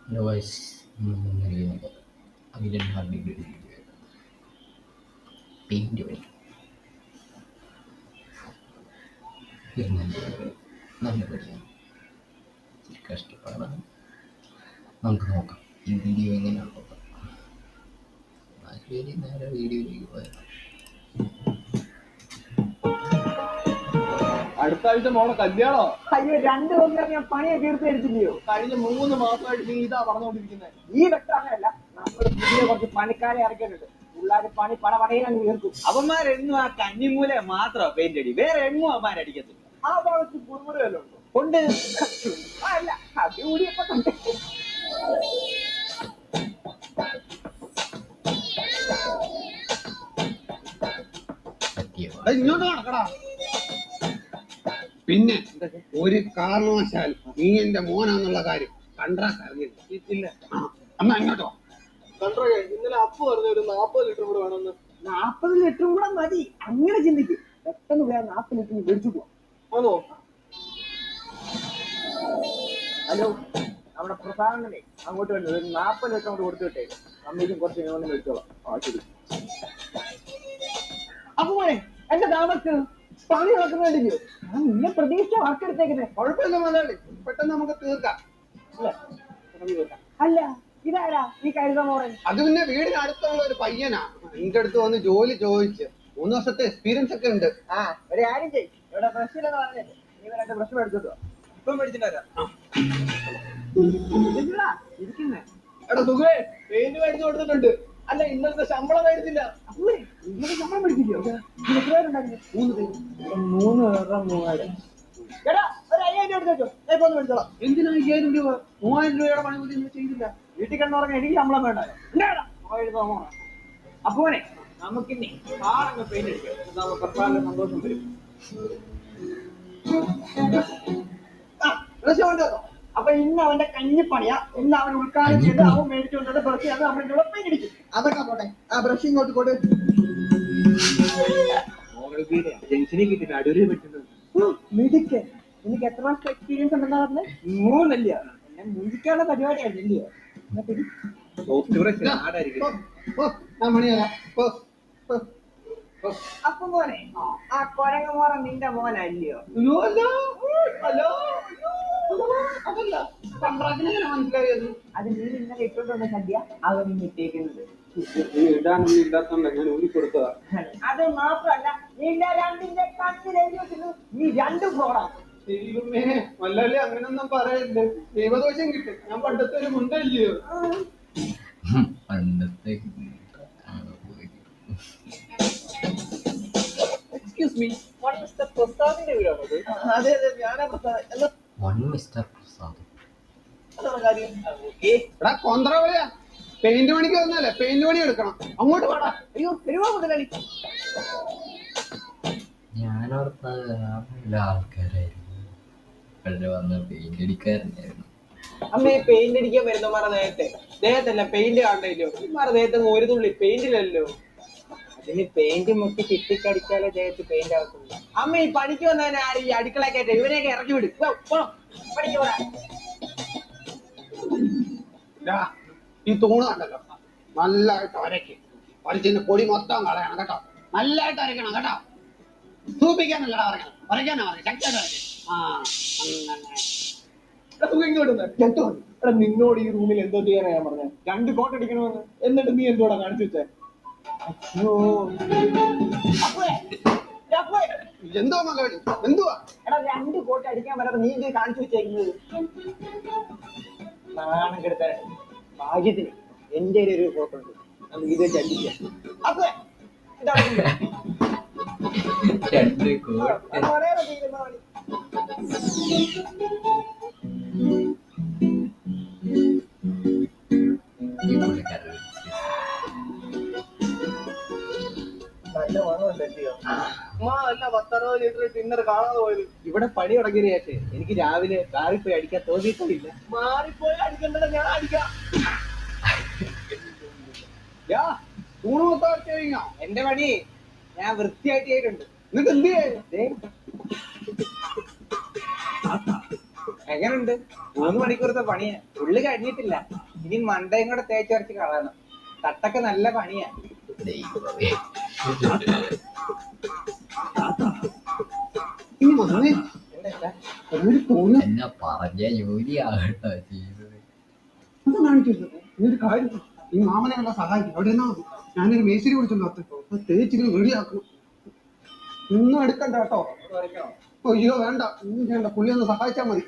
Otherwise, അതിലും hard paint പണി നല്ല പണിയാണ്, ഇച്ചിരി കഷ്ടപ്പാടാണ്. നമുക്ക് നോക്കാം ഈ വീഡിയോ എങ്ങനെയാണ് നോക്കാം. നേരെ വീഡിയോയിലേക്ക് പോയാൽ അടുത്ത ആഴ്ച മോളെ കല്യാണോ? അയ്യോ 2 ദിവസം ഞാൻ പണിയെ തീർത്തെടുത്തില്ലയോ? കഴിഞ്ഞ 3 മാസമായിട്ട് നീ ഇതാ പറഞ്ഞുകൊണ്ടിരിക്കുന്നത്. ഈ വെട്ടം അങ്ങനല്ല, നമ്മൾ പുതിയ കുറച്ച് പണിക്കാരെ ഇറക്കിയിട്ടുണ്ട്. പിള്ളേര് പണി പടപടയിലാണ് തീർക്കും. അവന്മാരെന്നും ആ കന്നിമൂല മാത്രമാ പെയിന്റ് അടി, വേറെ എങ്ങും അവന്മാരടിക്കത്തില്ല. ആ ഭാഗത്ത് കുറുമുറയല്ലോ കൊണ്ട് അല്ല അത് കൂടിയപ്പോ കണ്ടേ. ഇങ്ങോട്ട് നടക്കടാ. പിന്നെ ഒരു കാരണവശാൽ നീ എന്റെ മോനാന്നുള്ള കാര്യം കണ്ട്രാക്ക് അറിഞ്ഞില്ല. അമ്മ ഇങ്ങോട്ടോ. കണ്ട്രാക്ക് ഇന്നലെ അപ്പു പറഞ്ഞു ഒരു 40 ലിറ്റർ കൂടെ വേണമെന്ന്. 40 ലിറ്ററും കൂടെ മതി. അങ്ങനെ ചിന്തിക്കും. പെട്ടെന്ന് പോയാൽ 40 ലിറ്റർ മേടിച്ചു പോവാം. ആണോ? ഹലോ, നമ്മുടെ പ്രധാനമേ അങ്ങോട്ട് വരുന്നത് ഒരു 40 ലിറ്റർ കൊണ്ട് കൊടുത്തു വിട്ടേ. അമ്മയ്ക്കും കുറച്ച് ഇങ്ങനെ മേടിച്ചോളാം. ആ ശരി. അപ്പൊ മോനെ എന്റെ താമസ പണി നടക്കുന്നുണ്ടല്ലോ. ഞാൻ നിന്നെ പ്രതീക്ഷിച്ച വർക്ക് എടുത്തേക്കുന്നത്. കുഴപ്പമില്ല മുതലാളി, പെട്ടെന്ന് നമുക്ക് തീർക്കാം. അല്ല ഇതാരാ ഈ കരുത മോറൻ? അത് പിന്നെ വീടിന് അടുത്തുള്ള ഒരു പയ്യനാ. എന്റെ അടുത്ത് വന്ന് ജോലി ചോദിച്ച് 3 വർഷത്തെ എക്സ്പീരിയൻസ് ഒക്കെ ഉണ്ട്. ആ ഒരു കാര്യം ചെയ്യും, ഇവിടെ ബ്രഷ് ഇല്ലെന്ന് പറഞ്ഞില്ലേ, നീ 2 ബ്രഷ് മേടിച്ചോ. ഇപ്പം മേടിച്ചിട്ടാ ഇരിക്കുന്നേ. എടാ സുഖേ, പെയിന്റ് മേടിച്ചു കൊടുത്തിട്ടുണ്ട്. അല്ല ഇന്നലത്തെ ശമ്പളം മേടിച്ചില്ല. ഇന്നത്തെ ശമ്പളം മേടിച്ചില്ലയോ? എത്ര പേരുണ്ടായിരുന്നു? 3 പേര്. 3 പേരുടെ 3000. എടാ ഒരു 5000 രൂപ എടുത്തോ. ഞാൻ ഇപ്പൊ മേടിച്ചോളാം. എന്തിനാ 5000 രൂപ? 3000 രൂപയുടെ പണി കൂടി നീ ചെയ്തില്ല. വീട്ടിൽ കിടന്നുറങ്ങാൻ എനിക്ക് ശമ്പളം വേണ്ടായോ? അപ്പോനെ നമുക്കിന്നെ കാറങ്ങ് പെയിന്റ് അടിക്കാം. കർത്താവിന്റെ സന്തോഷം വരും. അപ്പൊ ഇന്ന് അവന്റെ കഞ്ഞിപ്പണിയാ. ഇന്ന് അവൻ ഉൾക്കാലം ചെയ്ത് അവൻ മേടിച്ചുകൊണ്ടത് ബ്രഷ് അത് അവന്റെ പെയിന്റ് അടിക്കും. അതൊക്കെ പോട്ടെ, ആ ബ്രഷ് ഇങ്ങോട്ട് കൊണ്ട്. ജംഗ്ഷനിൽ കിട്ടിട്ട് അടൂരിൽ പറ്റുന്നത് മിടുക്ക്. എനിക്ക് എത്ര വർഷം എക്സ്പീരിയൻസ് ഉണ്ടെന്നാ പറഞ്ഞത്? 3 അല്ലയോ? എന്നെ മുഴിക്കാനുള്ള പരിപാടിയാണ് ഇല്ലയോ? അപ്പൊ മോനെ ആ കൊരങ്ങമോറ നിന്റെ മോനല്ലയോ? മനസ്സിലായത് അത് നീ ഇന്നലെ ഇട്ടോണ്ട് സദ്യ അവൻ ഇട്ടേക്കുന്നത്. ഇടാനൊന്നും ഇല്ലാത്തോണ്ട ഞാൻ ഊരി കൊടുത്തതാ. അത് മാത്രല്ല നിന്റെ 2ന്റെ കണ്ണിൽ എഴുതി വെച്ചിരുന്നു നീ 2 ഫ്രോഡാണ്. ദൈവമേ, വല്ലല്ലേ അങ്ങനൊന്നും പറയല്ലേ. ദൈവദോഷം കിട്ടും. ഞാൻ പണ്ടത്തെ ഒരു മുണ്ടല്ലയോ. പണ്ടത്തെ എക്സ്ക്യൂസ് മീ, വാട്ട് മിസ്റ്റർ പ്രസാദിന്റെ വീടാണത്? അതെ അതെ, ഞാനാ പ്രസാദ്. മിസ്റ്റർ പ്രസാദ് അതാണ് കാര്യം. എടാ കൊന്ത്രവളിയാ, പെയിന്റ് പണിക്ക് വന്നാലേ പെയിന്റ് പണി എടുക്കണം. അങ്ങോട്ട് പാടാ. അയ്യോ പെരുമാ മുതലാളി. ഞാനോർത്ത ആൾക്കാരായിരുന്നു, ഇപ്പോഴേ വന്ന് പെയിന്റ് അടിക്കാറുണ്ടായിരുന്നു. അമ്മ പെയിന്റ് അടിക്കാൻ വരുന്നമാരുടെ ദേഹത്തല്ല പെയിന്റ് കാണണ്ടല്ലോ. ഇമാരുടെ ദേഹത്ത് ഒരു തുള്ളി പെയിന്റിലല്ലോ. അതിന് പെയിന്റ് മുക്കി ചിട്ടിക്കടിച്ചാലേ ദേഹത്ത് പെയിന്റ് ആകത്തുള്ളൂ. അമ്മ ഈ പണിക്ക് വന്നവനെ ആര് ഈ അടുക്കളയൊക്കെ ഇവനെയൊക്കെ ഇറക്കി വിടും. പണിക്ക് പോരാ. ഈ തൂണ് കണ്ടല്ലോ, നല്ലതായിട്ട് അരയ്ക്കും. വലിച്ചിന്റെ പൊടി മൊത്തം കളയണം കേട്ടോ. നല്ലതായിട്ട് അരയ്ക്കണം കേട്ടോ. സൂപ്പിക്കാനല്ലടാ പറയണം, വരയ്ക്കാനാ പറയും. ശക്തിയായിട്ട് വരയ്ക്കും. ആ എടാ നിന്നോട് ഈ റൂമിൽ എന്തോ ചെയ്യാനാ ഞാൻ പറഞ്ഞത്? 2 കോട്ട് അടിക്കണമെന്ന്. എന്നിട്ട് നീ എന്തോടാ കാണിച്ചു വെച്ചേ? എന്തോ മകളി എന്തുവാ? എടാ 2 കോട്ട് അടിക്കാൻ വരാതെ നീ ഇത് കാണിച്ചു വെച്ചേക്കുന്നത്. നാണം കെടുത്താൻ ഭാഗ്യത്തിന് എന്റെ ഒരു കോട്ടുണ്ട്. നമുക്ക് ഇത് വെച്ച് അടിക്കാം. അപ്പൊ നല്ല മണമുണ്ടല്ലോ. അല്ല 10-60 ലിറ്റർ ടിന്നർ കാണാതെ പോയത്. ഇവിടെ പണി തുടങ്ങിയ ശേഷം എനിക്ക് രാവിലെ കാറിൽ പോയി അടിക്കാൻ തോന്നിയിട്ടില്ല. മാറിപ്പോയി അടിക്കണ്ടല്ലോ, ഞാൻ അടിക്കാം. തൂണ് മൊത്തം അരച്ച് കഴിഞ്ഞോ? എന്റെ പണി ഞാൻ വൃത്തിയായിട്ട് ചെയ്തിട്ടുണ്ട്. എന്നിട്ട് എന്ത് ചെയ്യും? എങ്ങനുണ്ട്? 3 മണിക്കൂറത്തെ പണിയാ. ഉള്ളു കഴിഞ്ഞിട്ടില്ല. ഇനി മണ്ടയും കൂടെ തേച്ചരച്ച് കളയണം. തട്ടൊക്കെ നല്ല പണിയാ. ദൈവമേ. ഇനി വന്നേ എന്താ ഒരു തോന്നുന്നു എന്നെ പറഞ്ഞ ജോലിയാകട്ടോ ചെയ്തത്. എന്താ കാണിക്കുന്നത് ഈ ഒരു കാര്യം ഈ മാമനെ എല്ലാം സഹായിക്കും അവിടെ എന്നാ മതി ഞാനൊരു മേശിരി വിളിച്ചോണ്ട് അത്ത് തേച്ചിങ്ങനെ റെഡിയാക്കും ഒന്നും എടുക്കണ്ട കേട്ടോ വരയ്ക്കണോ? അയ്യോ വേണ്ട ഒന്നും ചെയ്യണ്ട പുള്ളി ഒന്ന് സഹായിച്ചാൽ മതി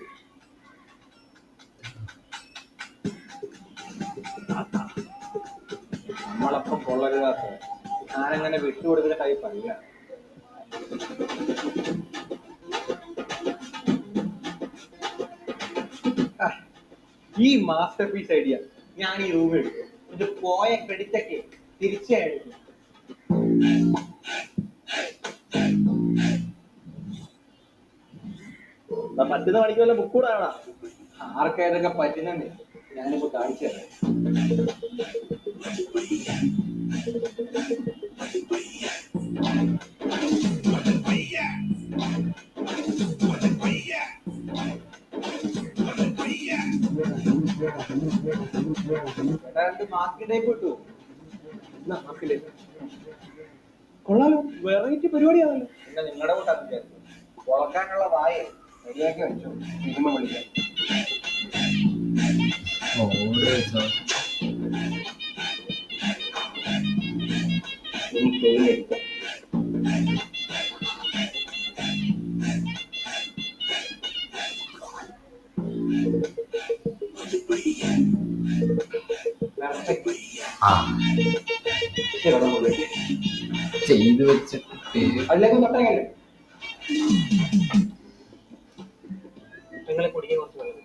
നമ്മളപ്പം കൊള്ളരുതാത്ത ഞാനങ്ങനെ വിട്ടുകൊടുക്കുന്ന ടൈപ്പ് അല്ല. ഈ മാസ്റ്റർ പീസ് ഐഡിയ ഞാൻ ഈ റൂമിൽ എടുക്കും. ഇത് പോയ ക്രെഡിറ്റ് ഒക്കെ തിരിച്ചെടുക്കും. പറ്റുന്ന പണിക്ക് വല്ല ബുക്ക് കൂടെ ആണോ? ആർക്കേതൊക്കെ പറ്റുന്നുണ്ട് ഞാനിപ്പോ കാണിച്ചു തരാം. മാസ്ക് ടൈപ്പ് കിട്ടുമോ? കൊള്ളാലോ, വെറൈറ്റി പരിപാടിയാണല്ലോ. പിന്നെ നിങ്ങളുടെ കൂട്ടാണ് വിചാരിച്ചു. വളക്കാനുള്ള വായ റെഡിയാക്കി വെച്ചു. ഇരുമ്പ് വിളിക്കാം. ചെയ്തു വെച്ചിട്ട് അതിലേക്ക് തൊട്ടങ്ങനെ നിങ്ങളെ കുടിക്കാൻ കുറച്ച് വെള്ളം.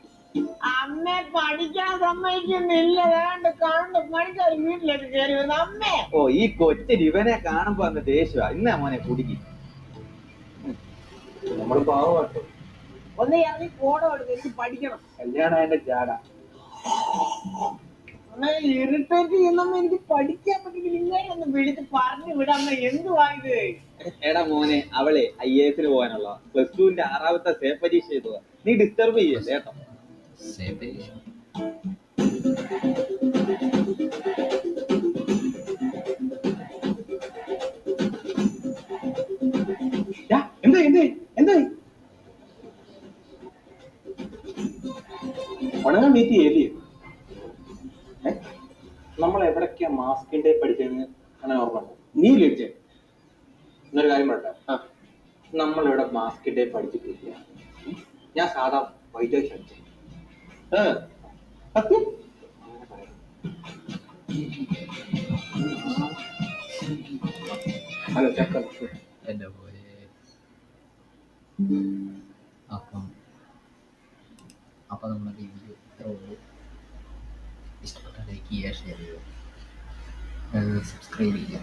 അമ്മ പഠിക്കാൻ സമ്മതിക്കുന്നില്ല. വേണ്ട കണ്ട് പഠിക്കാൻ വീട്ടിലേക്ക് കയറി വരുന്ന അമ്മേ. ഓ, ഈ കൊച്ചു ഇവനെ കാണുമ്പോ അന്ന് ദേഷ്യ. ഇന്നാ മോനെ കുടിക്കും. നമ്മൾ പാവട്ടോ. ഒന്ന് ഇറങ്ങി ഫോട്ടോ എടുത്ത് എനിക്ക് പഠിക്കണം. കല്യാണം എന്റെ ജാട. അമ്മ ഇറിറ്റേറ്റ് ചെയ്യുന്നമ്മ എനിക്ക് പഠിക്കാൻ പറ്റില്ല. ഇങ്ങനെ ഒന്ന് വിളിച്ച് പറഞ്ഞു വിടാമ്മ. എന്തുവാ ഇത്? എടാ മോനെ, അവളെ IAS പോകാനുള്ള +2 6ാമത്തെ സേ പരീക്ഷ ചെയ്തതാ. നീ ഡിസ്റ്റർബ് ചെയ്യല്ലേ കേട്ടോ. ഉണങ്ങാൻ മീറ്റ് ചെയ്യല്ലേ? നമ്മൾ എവിടൊക്കെയാ മാസ്കിന്റെ പഠിച്ചതെന്ന് അങ്ങനെ ഓർമ്മ ഉണ്ടോ? നീ ലഭിച്ചേ എന്നൊരു കാര്യം പറയട്ടെ. നമ്മളിവിടെ മാസ്കിന്റെ പഠിച്ചിട്ടില്ല. ഞാൻ സാധാ വൈറ്റ് ഹൗസ് പഠിച്ചേ. ഹലോ ചക്ക. എന്റെ പോലെ. അപ്പം നമ്മുടെ വീഡിയോ ഇത്ര ഉള്ളൂ. ഇഷ്ടപ്പെട്ട ലൈക്ക് ചെയ്യുക, ഷെയർ ചെയ്യുക, സബ്സ്ക്രൈബ് ചെയ്യുക.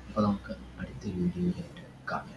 അപ്പോൾ നമുക്ക് അടുത്ത വീഡിയോയിലായിട്ട് കാണാം.